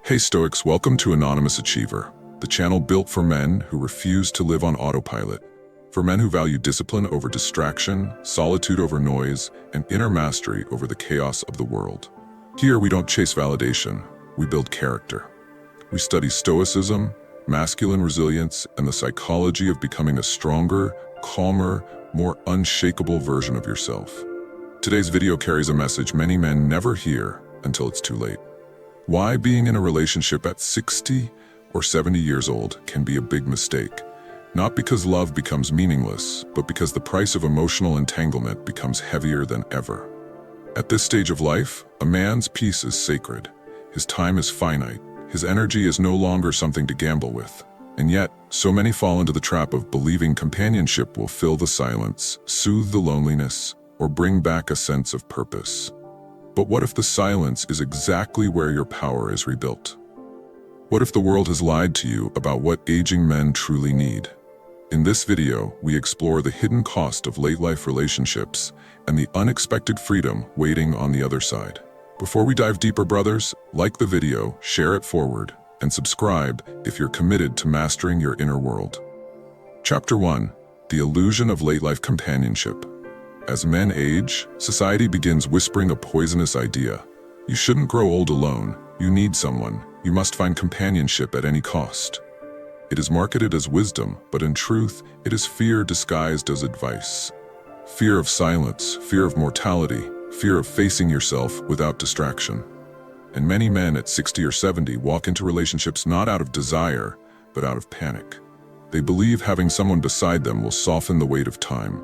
Hey Stoics, welcome to Anonymous Achiever, the channel built for men who refuse to live on autopilot, for men who value discipline over distraction, solitude over noise, and inner mastery over the chaos of the world. Here we don't chase validation, we build character. We study stoicism, masculine resilience, and the psychology of becoming a stronger, calmer, more unshakable version of yourself. Today's video carries a message many men never hear until it's too late. Why being in a relationship at 60 or 70 years old can be a big mistake. Not because love becomes meaningless, but because the price of emotional entanglement becomes heavier than ever. At this stage of life, a man's peace is sacred. His time is finite. His energy is no longer something to gamble with. And yet, so many fall into the trap of believing companionship will fill the silence, soothe the loneliness, or bring back a sense of purpose. But what if the silence is exactly where your power is rebuilt? What if the world has lied to you about what aging men truly need? In this video, we explore the hidden cost of late-life relationships and the unexpected freedom waiting on the other side. Before we dive deeper, brothers, like the video, share it forward, and subscribe if you're committed to mastering your inner world. Chapter 1: The Illusion of Late-Life Companionship. As men age, society begins whispering a poisonous idea. You shouldn't grow old alone. You need someone. You must find companionship at any cost. It is marketed as wisdom, but in truth, it is fear disguised as advice. Fear of silence, fear of mortality, fear of facing yourself without distraction. And many men at 60 or 70 walk into relationships not out of desire, but out of panic. They believe having someone beside them will soften the weight of time.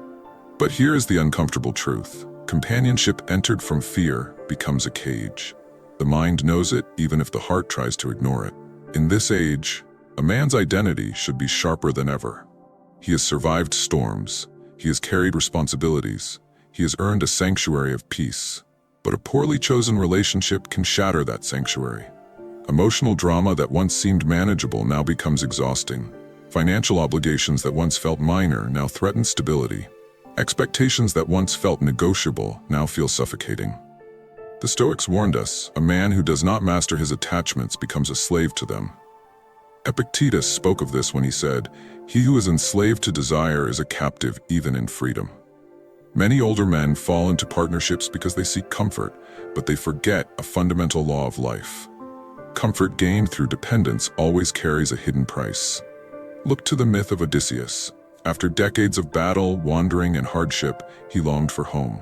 But here is the uncomfortable truth. Companionship entered from fear becomes a cage. The mind knows it even if the heart tries to ignore it. In this age, a man's identity should be sharper than ever. He has survived storms. He has carried responsibilities. He has earned a sanctuary of peace. But a poorly chosen relationship can shatter that sanctuary. Emotional drama that once seemed manageable now becomes exhausting. Financial obligations that once felt minor now threaten stability. Expectations that once felt negotiable now feel suffocating. The Stoics warned us, a man who does not master his attachments becomes a slave to them. Epictetus spoke of this when he said, "He who is enslaved to desire is a captive even in freedom." Many older men fall into partnerships because they seek comfort, but they forget a fundamental law of life. Comfort gained through dependence always carries a hidden price. Look to the myth of Odysseus. After decades of battle, wandering, and hardship, he longed for home.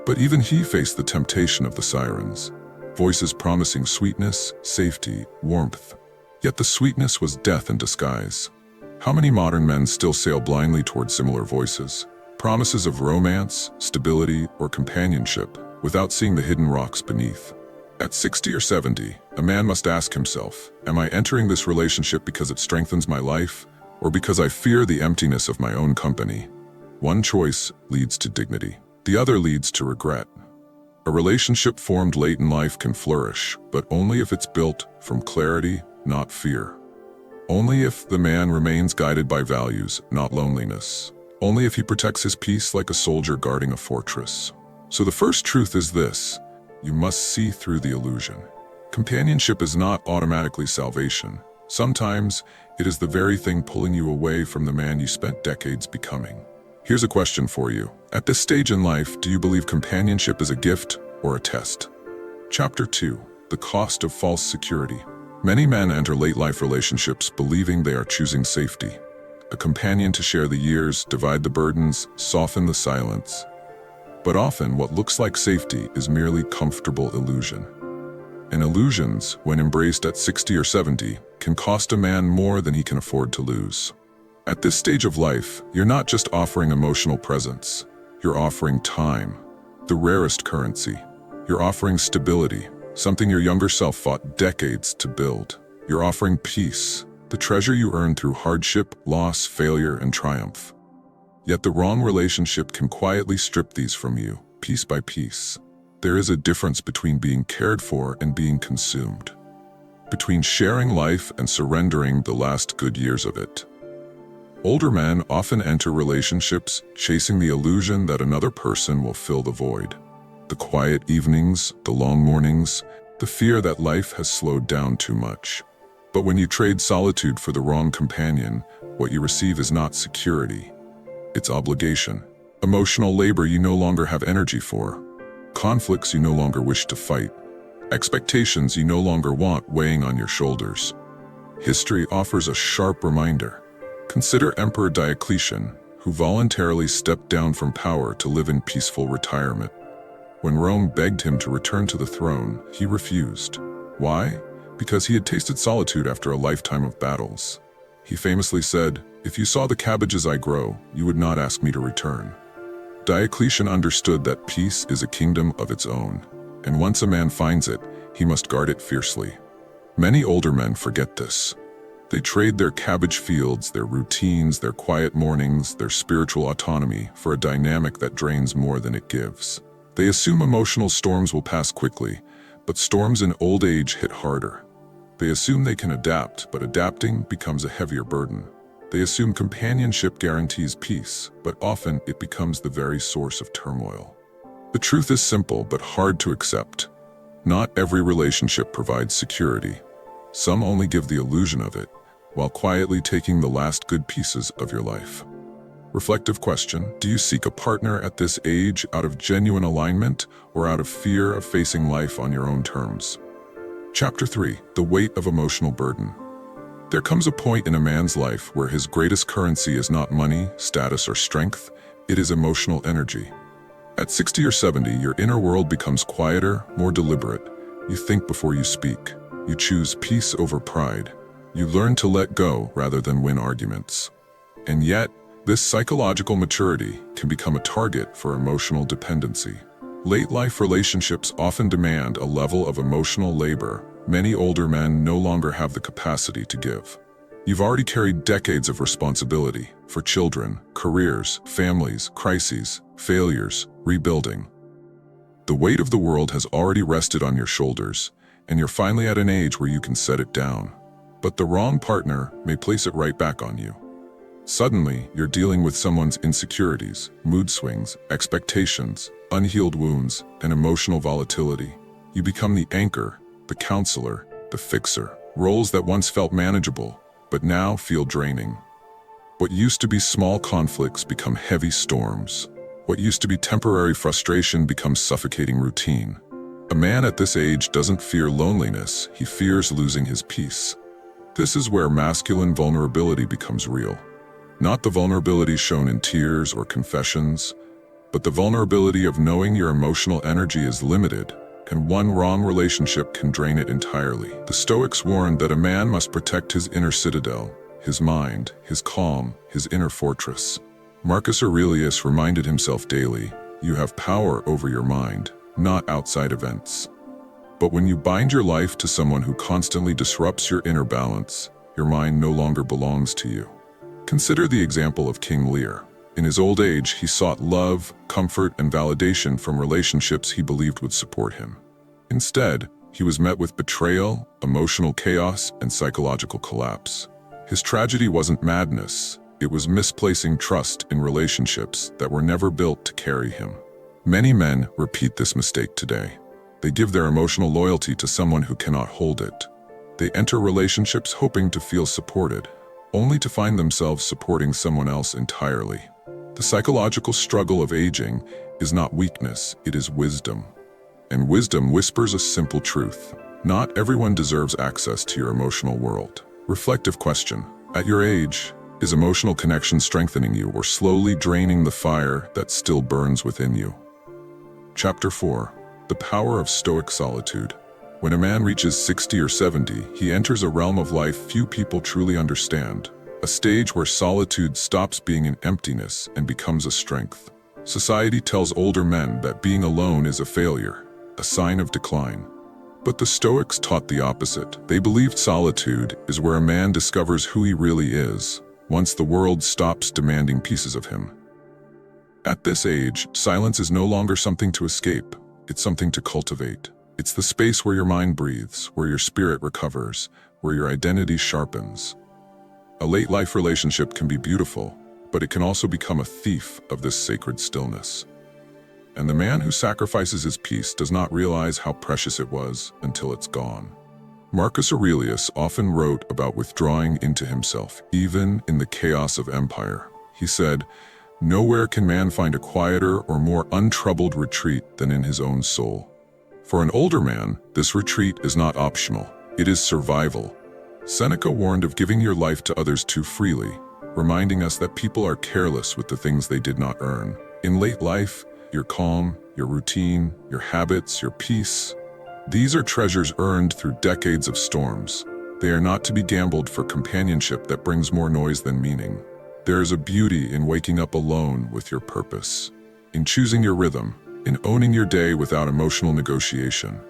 But even he faced the temptation of the sirens, voices promising sweetness, safety, warmth. Yet the sweetness was death in disguise. How many modern men still sail blindly toward similar voices, promises of romance, stability, or companionship, without seeing the hidden rocks beneath? At 60 or 70, a man must ask himself, am I entering this relationship because it strengthens my life, or because I fear the emptiness of my own company? One choice leads to dignity. The other leads to regret. A relationship formed late in life can flourish, but only if it's built from clarity, not fear. Only if the man remains guided by values, not loneliness. Only if he protects his peace like a soldier guarding a fortress. So the first truth is this: you must see through the illusion. Companionship is not automatically salvation. Sometimes, it is the very thing pulling you away from the man you spent decades becoming. Here's a question for you. At this stage in life, do you believe companionship is a gift or a test? Chapter 2: The Cost of False Security. Many men enter late-life relationships believing they are choosing safety. A companion to share the years, divide the burdens, soften the silence. But often, what looks like safety is merely comfortable illusion. And illusions, when embraced at 60 or 70, can cost a man more than he can afford to lose. At this stage of life, you're not just offering emotional presence. You're offering time, the rarest currency. You're offering stability, something your younger self fought decades to build. You're offering peace, the treasure you earned through hardship, loss, failure, and triumph. Yet the wrong relationship can quietly strip these from you, piece by piece. There is a difference between being cared for and being consumed. Between sharing life and surrendering the last good years of it. Older men often enter relationships chasing the illusion that another person will fill the void. The quiet evenings, the long mornings, The fear that life has slowed down too much. But when you trade solitude for the wrong companion, what you receive is not security. It's obligation. Emotional labor you no longer have energy for. Conflicts you no longer wish to fight. Expectations you no longer want weighing on your shoulders. History offers a sharp reminder. Consider Emperor Diocletian, who voluntarily stepped down from power to live in peaceful retirement. When Rome begged him to return to the throne, he refused. Why? Because he had tasted solitude after a lifetime of battles. He famously said, "If you saw the cabbages I grow, you would not ask me to return." Diocletian understood that peace is a kingdom of its own, and once a man finds it, he must guard it fiercely. Many older men forget this. They trade their cabbage fields, their routines, their quiet mornings, their spiritual autonomy for a dynamic that drains more than it gives. They assume emotional storms will pass quickly, but storms in old age hit harder. They assume they can adapt, but adapting becomes a heavier burden. They assume companionship guarantees peace, but often it becomes the very source of turmoil. The truth is simple but hard to accept. Not every relationship provides security. Some only give the illusion of it, while quietly taking the last good pieces of your life. Reflective question: do you seek a partner at this age out of genuine alignment or out of fear of facing life on your own terms? Chapter 3: The Weight of Emotional Burden. There comes a point in a man's life where his greatest currency is not money, status, or strength, it is emotional energy. At 60 or 70, your inner world becomes quieter, more deliberate. You think before you speak. You choose peace over pride. You learn to let go rather than win arguments. And yet, this psychological maturity can become a target for emotional dependency. Late life relationships often demand a level of emotional labor many older men no longer have the capacity to give. You've already carried decades of responsibility for children, careers, families, crises, failures, rebuilding. The weight of the world has already rested on your shoulders, and you're finally at an age where you can set it down. But the wrong partner may place it right back on you. Suddenly, you're dealing with someone's insecurities, mood swings, expectations, unhealed wounds, and emotional volatility. You become the anchor, the counselor, the fixer, roles that once felt manageable, but now feel draining. What used to be small conflicts become heavy storms. What used to be temporary frustration becomes suffocating routine. A man at this age doesn't fear loneliness, he fears losing his peace. This is where masculine vulnerability becomes real. Not the vulnerability shown in tears or confessions, but the vulnerability of knowing your emotional energy is limited, and one wrong relationship can drain it entirely. The Stoics warned that a man must protect his inner citadel, his mind, his calm, his inner fortress. Marcus Aurelius reminded himself daily, you have power over your mind, not outside events. But when you bind your life to someone who constantly disrupts your inner balance, your mind no longer belongs to you. Consider the example of King Lear. In his old age, he sought love, comfort, and validation from relationships he believed would support him. Instead, he was met with betrayal, emotional chaos, and psychological collapse. His tragedy wasn't madness, it was misplacing trust in relationships that were never built to carry him. Many men repeat this mistake today. They give their emotional loyalty to someone who cannot hold it. They enter relationships hoping to feel supported, only to find themselves supporting someone else entirely. The psychological struggle of aging is not weakness, it is wisdom. And wisdom whispers a simple truth. Not everyone deserves access to your emotional world. Reflective question: at your age, is emotional connection strengthening you or slowly draining the fire that still burns within you? Chapter 4: The Power of Stoic Solitude. When a man reaches 60 or 70, he enters a realm of life few people truly understand. A stage where solitude stops being an emptiness and becomes a strength. Society tells older men that being alone is a failure, a sign of decline. But the Stoics taught the opposite. They believed solitude is where a man discovers who he really is, once the world stops demanding pieces of him. At this age, silence is no longer something to escape, it's something to cultivate. It's the space where your mind breathes, where your spirit recovers, where your identity sharpens. A late-life relationship can be beautiful, but it can also become a thief of this sacred stillness. and the man who sacrifices his peace does not realize how precious it was until it's gone. Marcus Aurelius often wrote about withdrawing into himself, even in the chaos of empire. He said, "Nowhere can man find a quieter or more untroubled retreat than in his own soul." For an older man, this retreat is not optional, it is survival. Seneca warned of giving your life to others too freely, reminding us that people are careless with the things they did not earn. In late life, your calm, your routine, your habits, your peace, these are treasures earned through decades of storms. They are not to be gambled for companionship that brings more noise than meaning. There is a beauty in waking up alone with your purpose, in choosing your rhythm, in owning your day without emotional negotiation.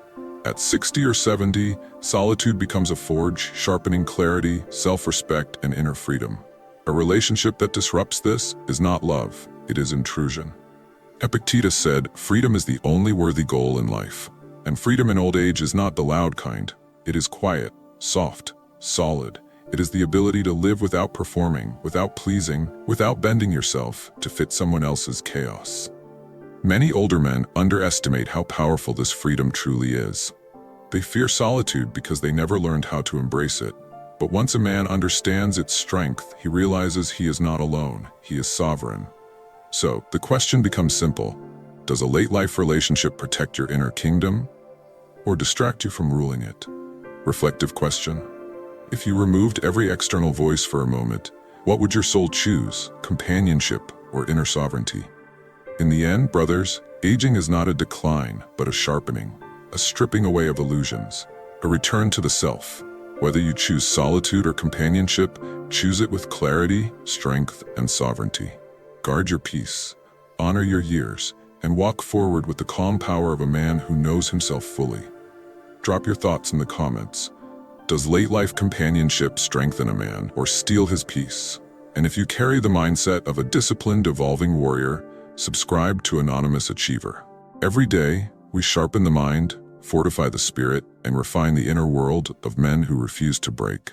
At 60 or 70, solitude becomes a forge, sharpening clarity, self-respect, and inner freedom. A relationship that disrupts this is not love, it is intrusion. Epictetus said, "Freedom is the only worthy goal in life." And freedom in old age is not the loud kind. It is quiet, soft, solid. It is the ability to live without performing, without pleasing, without bending yourself to fit someone else's chaos. Many older men underestimate how powerful this freedom truly is. They fear solitude because they never learned how to embrace it. But once a man understands its strength, he realizes he is not alone, he is sovereign. So, the question becomes simple. Does a late-life relationship protect your inner kingdom, or distract you from ruling it? Reflective question. If you removed every external voice for a moment, what would your soul choose, companionship or inner sovereignty? In the end, brothers, aging is not a decline, but a sharpening, a stripping away of illusions, a return to the self. Whether you choose solitude or companionship, choose it with clarity, strength, and sovereignty. Guard your peace, honor your years, and walk forward with the calm power of a man who knows himself fully. Drop your thoughts in the comments. Does late-life companionship strengthen a man or steal his peace? And if you carry the mindset of a disciplined, evolving warrior, subscribe to Anonymous Achiever. Every day, we sharpen the mind, fortify the spirit, and refine the inner world of men who refuse to break.